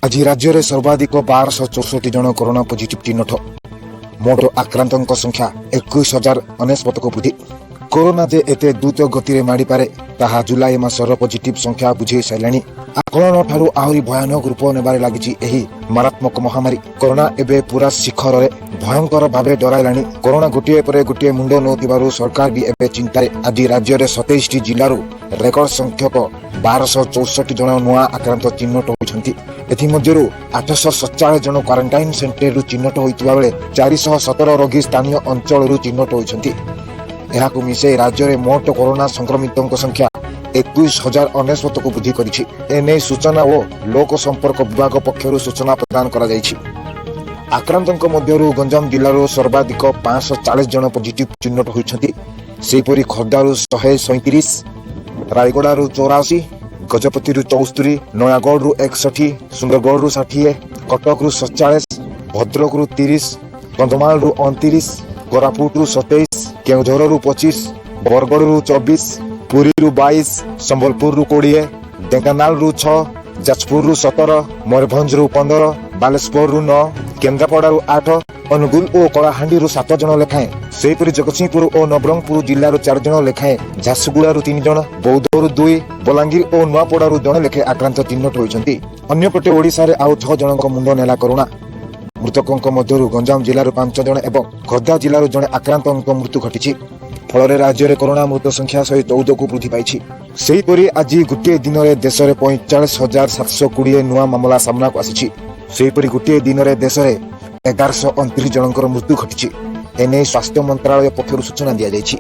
आज राज्य में सर्वाधिक 1264 जन कोरोना पॉजिटिव चिन्हट। मोट आक्रांतों संख्या 21,099 को वृद्धि। कोरोना जे एते द्रुत गति में माड़ी पारे ताहा जुलाई मासर पॉजिटिव संख्या बुझे सारे। आकलन ठारू आहरी भयानक रूप नेबारे लागिछि एही मारात्मक महामारी। कोरोना एबे पूरा शिखर रे भयंकर भावे डराइलानी। कोरोना गोटे पर गोटे मुंड नौथिबारु सरकार भी एबे चिंतारे। आज राज्य में 27 जिल्लारू रेकर्ड संख्यक 1264 जन नुआ आक्रांत चिन्हट होइछन्ति। एथि मध्यरु 847 जन क्वारंटाइन सेंटर चिन्हट होइतिबा बेले 417 रोगी स्थानीय अंचल चिन्हट होइछन्ति। एहाकु मिसे राज्य में मोट कोरोना संक्रमितों संख्या 21,099 को वृद्धि करिछि। एने सूचना और लोक संपर्क विभाग पक्षरु सूचना प्रदान करा जाइछि। आक्रांतों मध्यरु गंजाम जिल्लारो सर्वाधिक 540 जन पॉजिटिव चिन्हट होइछन्ति। सेहिपरि खोर्धारु 137, रायगड़ारु 84, गजपतिरु 74, नयागढ़ 61, सुंदरगढ़ 60, कटक 47, भद्रक 30, कंधमाल 29, कोरापुट 27, केउझर 25, बरगढ़ 24, पुरी 22, संबलपुर 20, ढेंकानाल 6, जाजपुर 17, मयूरभंज 15, बालेश्वर 9, केन्द्रापड़ा 8, अनुगुल और कलाहांडी 7 जन लेखाएं। सेहिपरि जगतसिंहपुर और नवरंगपुर जिल्लार 4 जन लेखाएं, झारसुगुड़ा 3 जन, बौद्धर 2, बलांगीर और नुआपड़ार जन लेखे आक्रांत चिन्हट होइछन्ति। अन्यपटे ओडिशा रे आउ 6 जनक मुंड नेला कोरोना। मृतकों मध्यरु गंजाम जिल्लार 5 जन एवं खोर्धा जिल्लार जने आक्रांतों मृत्यु घटिछि। फल राज्य में कोरोना मृत संख्या 114 को वृद्धि पाई। सेहिपरि आज गोटे दिन में देश में 45,720 नुआ मामला सामना को आसी। सेहिपरि गोटे दिन में देश में 1129 जनकर मृत्यु घटी। एने स्वास्थ्य मंत्रालय पक्षरु सूचना दी जाइछि।